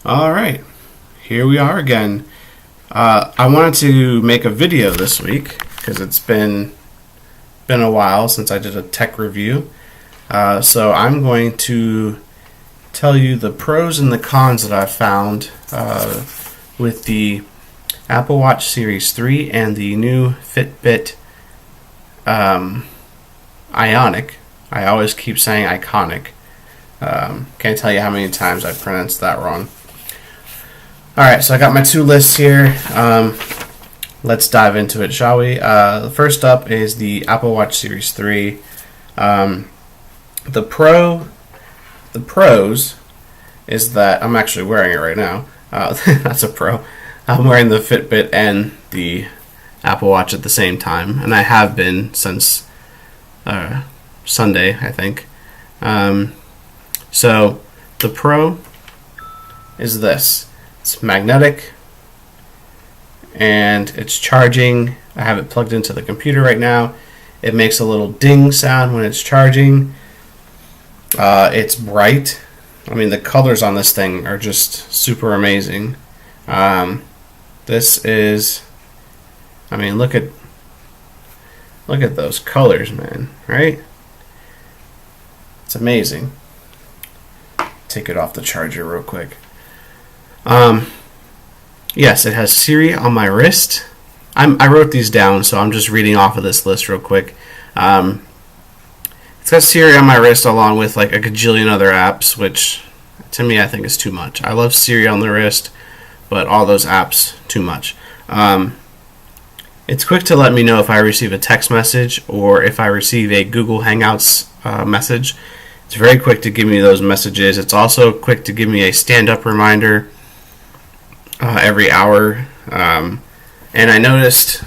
All right, here we are again. I wanted to make a video this week because it's been a while since I did a tech review. So I'm going to tell you the pros and the cons that I've found with the Apple Watch Series 3 and the new Fitbit Ionic. I always keep saying iconic. Can't tell you how many times I've pronounced that wrong. Alright, so I got my two lists here. Let's dive into it, shall we? The first up is the Apple Watch Series 3. The pros is that I'm actually wearing it right now. That's a pro. I'm wearing the Fitbit and the Apple Watch at the same time, and I have been since Sunday, I think. So the pro is this. It's magnetic and it's charging. I have it plugged into the computer right now. It makes a little ding sound when it's charging. It's bright. I mean, the colors on this thing are just super amazing. This is, I mean, look at those colors, man, right? It's amazing. Take it off the charger real quick. Yes, it has Siri on my wrist. I wrote these down, so I'm just reading off of this list real quick. It's got Siri on my wrist along with like a gajillion other apps, which to me I think is too much. I love Siri on the wrist, but all those apps, too much. It's quick to let me know if I receive a text message or if I receive a Google Hangouts message. It's very quick to give me those messages. It's also quick to give me a stand-up reminder every hour. And I noticed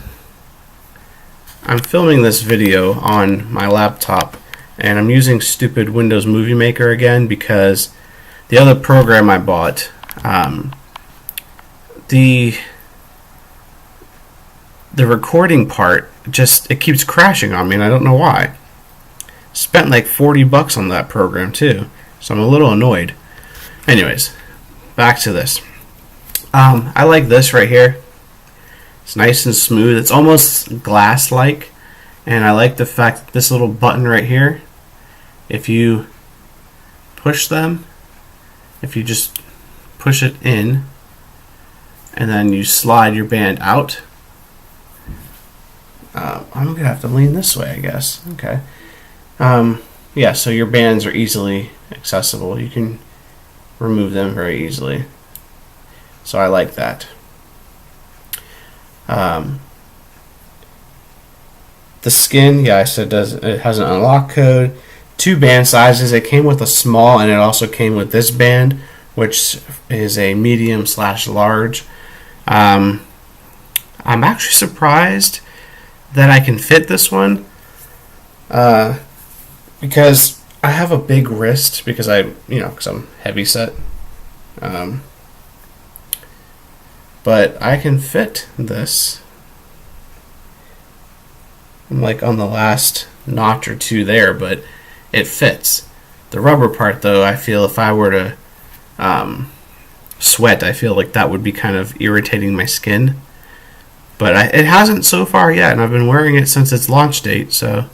I'm filming this video on my laptop, and I'm using stupid Windows Movie Maker again because the other program I bought, the recording part it keeps crashing on me, and I don't know why. Spent like $40 on that program too, so I'm a little annoyed. Anyways, back to this. I like this right here. It's nice and smooth. It's almost glass-like, and I like the fact that this little button right here, if you push them, if you just push it in, and then you slide your band out. I'm going to have to lean this way, I guess. Okay. Yeah, so your bands are easily accessible. You can remove them very easily. So I like that. The skin, yeah, I said it has an unlock code. 2 band sizes. It came with a small, and it also came with this band, which is a medium/large. I'm actually surprised that I can fit this one. Because I have a big wrist because because I'm heavy set. But I can fit this. I'm like on the last notch or two there, but it fits. The rubber part, though, I feel if I were to sweat, I feel like that would be kind of irritating my skin. But it hasn't so far yet, and I've been wearing it since its launch date, so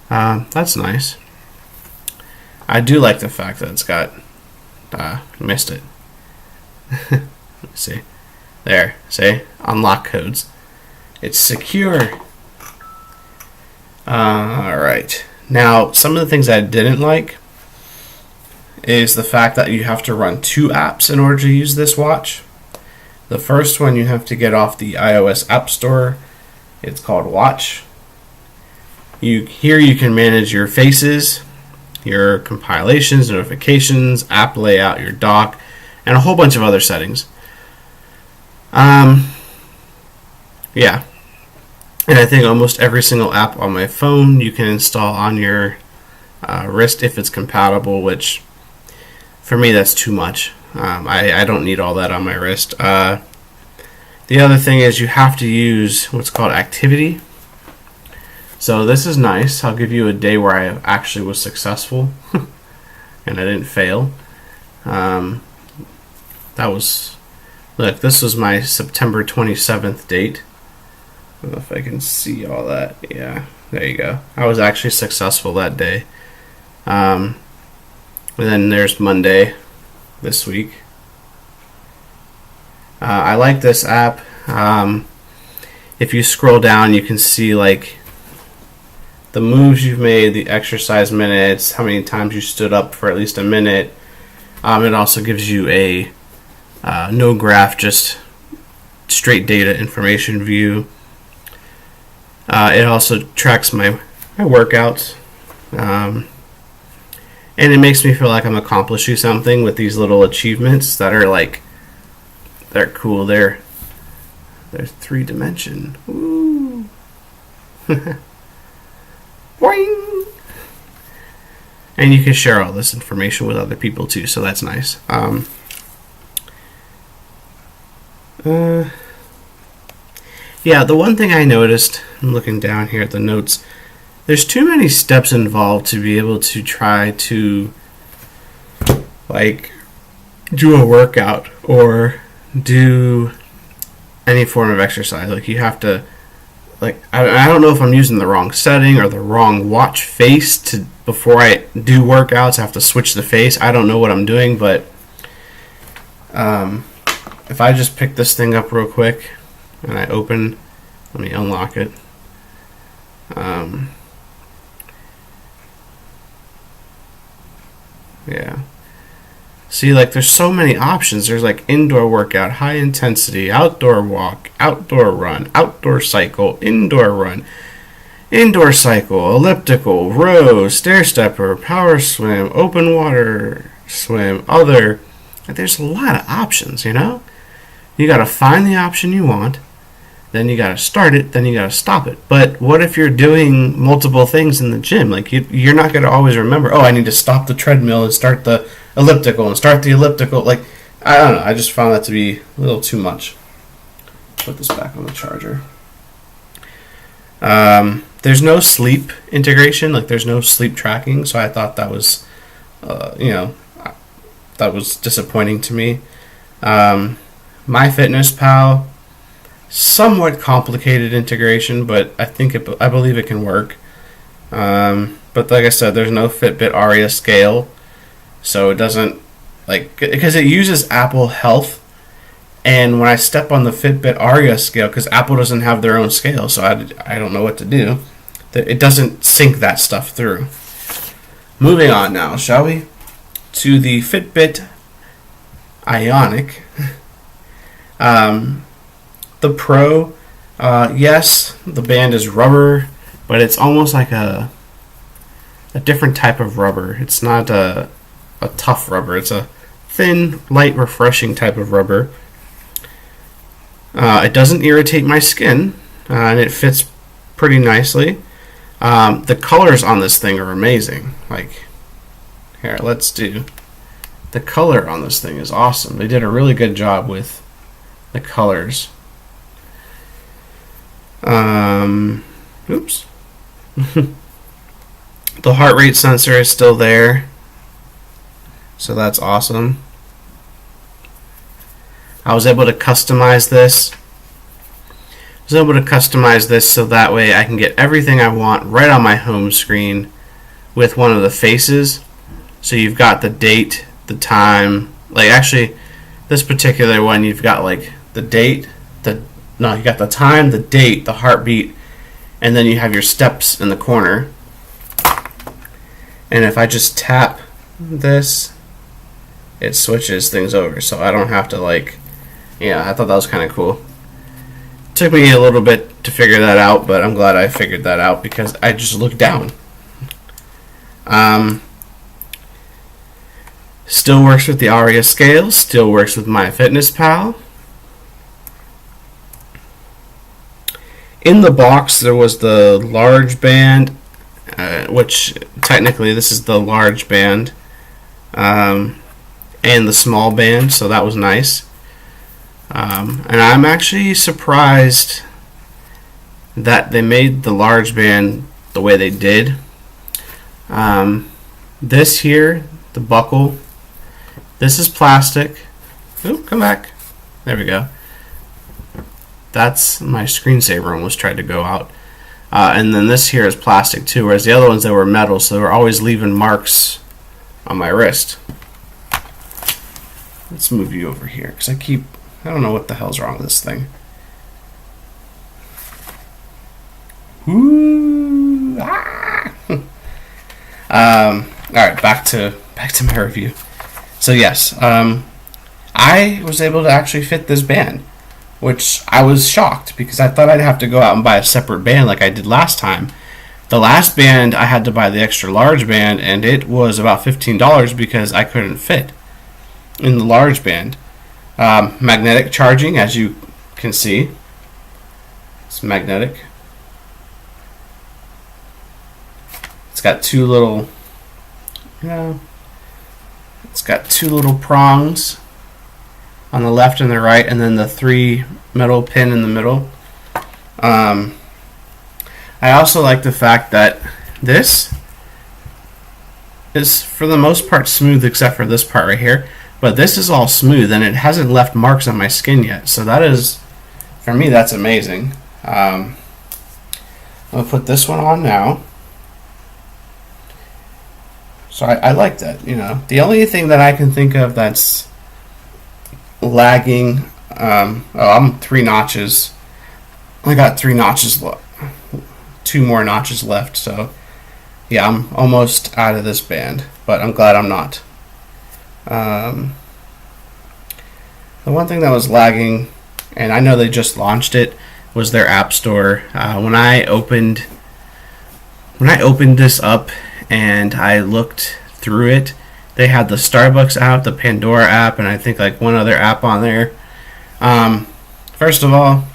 that's nice. I do like the fact that it's got missed it. Let's see. There, see? Unlock codes. It's secure. Alright. Now, some of the things I didn't like is the fact that you have to run 2 apps in order to use this watch. The first one you have to get off the iOS App Store. It's called Watch. Here you can manage your faces, your compilations, notifications, app layout, your dock, and a whole bunch of other settings. Yeah. And I think almost every single app on my phone you can install on your wrist if it's compatible, which for me that's too much. I don't need all that on my wrist. The other thing is you have to use what's called activity. So this is nice. I'll give you a day where I actually was successful and I didn't fail. That was, look, this was my September 27th date. I don't know if I can see all that. Yeah, there you go. I was actually successful that day. And then there's Monday this week. I like this app. If you scroll down, you can see like the moves you've made, the exercise minutes, how many times you stood up for at least a minute. It also gives you a no graph, just straight data information view. It also tracks my workouts. And it makes me feel like I'm accomplishing something with these little achievements that are like, they're cool. They're 3-dimension. Ooh. Boing. And you can share all this information with other people too, so that's nice. Yeah, the one thing I noticed, I'm looking down here at the notes, there's too many steps involved to be able to try to like do a workout or do any form of exercise. Like you have to, like, I don't know if I'm using the wrong setting or the wrong watch face to before I do workouts. I have to switch the face. I don't know what I'm doing, but if I just pick this thing up real quick and I open, let me unlock it. Yeah. See, like, there's so many options. There's like indoor workout, high intensity, outdoor walk, outdoor run, outdoor cycle, indoor run, indoor cycle, elliptical, row, stair stepper, power swim, open water swim, other. There's a lot of options, you know? You got to find the option you want, then you got to start it, then you got to stop it. But what if you're doing multiple things in the gym? Like, you're not going to always remember, oh, I need to stop the treadmill and start the elliptical and start the elliptical. Like, I don't know. I just found that to be a little too much. Put this back on the charger. There's no sleep integration. Like, there's no sleep tracking. So I thought that was, that was disappointing to me. MyFitnessPal, somewhat complicated integration, but I believe it can work. But like I said, there's no Fitbit Aria scale. So it doesn't, like, because it uses Apple Health, and when I step on the Fitbit Aria scale, because Apple doesn't have their own scale, so I don't know what to do, it doesn't sync that stuff through. Moving on now, shall we? To the Fitbit Ionic. The Pro, yes, the band is rubber, but it's almost like a different type of rubber. It's not a tough rubber. It's a thin, light, refreshing type of rubber. It doesn't irritate my skin, and it fits pretty nicely. The colors on this thing are amazing. Like, here, let's do. The color on this thing is awesome. They did a really good job with the colors. Oops. The heart rate sensor is still there, so that's awesome. I was able to customize this. So that way I can get everything I want right on my home screen with one of the faces. So you've got the date, the time. Like, actually, this particular one, you've got like the date, you got the time, the date, the heartbeat, and then you have your steps in the corner. And if I just tap this, it switches things over, so I don't have to, like, yeah, I thought that was kind of cool. Took me a little bit to figure that out, but I'm glad I figured that out because I just looked down. Still works with the Aria scale, still works with MyFitnessPal. In the box, there was the large band, which technically this is the large band, and the small band, so that was nice. And I'm actually surprised that they made the large band the way they did. This here, the buckle, this is plastic. Oop, come back. There we go. That's my screensaver almost tried to go out. And then this here is plastic too, whereas the other ones, they were metal, so they were always leaving marks on my wrist. Let's move you over here, because I don't know what the hell's wrong with this thing. Ooh, ah. Alright, back to my review. So yes, I was able to actually fit this band, which I was shocked because I thought I'd have to go out and buy a separate band like I did last time. The last band, I had to buy the extra large band, and it was about $15 because I couldn't fit in the large band. Magnetic charging, as you can see. It's magnetic. It's got two little prongs on the left and the right, and then the 3 metal pin in the middle. I also like the fact that this is for the most part smooth except for this part right here, but this is all smooth and it hasn't left marks on my skin yet, so that is, for me, that's amazing. I'll put this one on now. So I like that, you know. The only thing that I can think of that's lagging, I'm 3 notches. I got 3 notches left. 2 more notches left, so yeah, I'm almost out of this band, but I'm glad I'm not. The one thing that was lagging, and I know they just launched it, was their app store. When I opened this up and I looked through it, they had the Starbucks app, the Pandora app, and I think like one other app on there. First of all,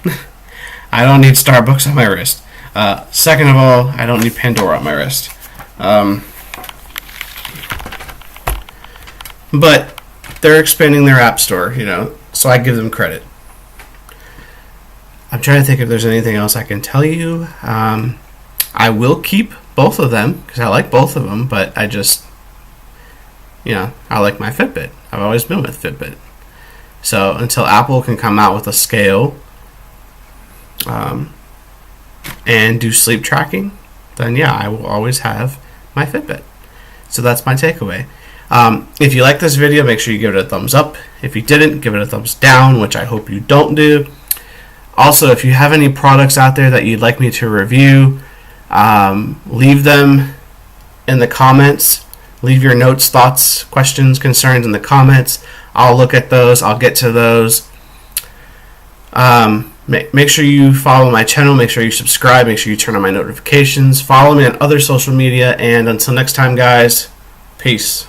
I don't need Starbucks on my wrist. Second of all, I don't need Pandora on my wrist. But they're expanding their app store, you know, so I give them credit. I'm trying to think if there's anything else I can tell you. I will keep both of them because I like both of them, but I just, you know, I like my Fitbit. I've always been with Fitbit. So until Apple can come out with a scale and do sleep tracking, then yeah, I will always have my Fitbit. So that's my takeaway. If you like this video, make sure you give it a thumbs up. If you didn't, give it a thumbs down, which I hope you don't do. Also, if you have any products out there that you'd like me to review, leave them in the comments. Leave your notes, thoughts, questions, concerns in the comments. I'll look at those. I'll get to those. Make sure you follow my channel. Make sure you subscribe. Make sure you turn on my notifications. Follow me on other social media. And until next time, guys, peace.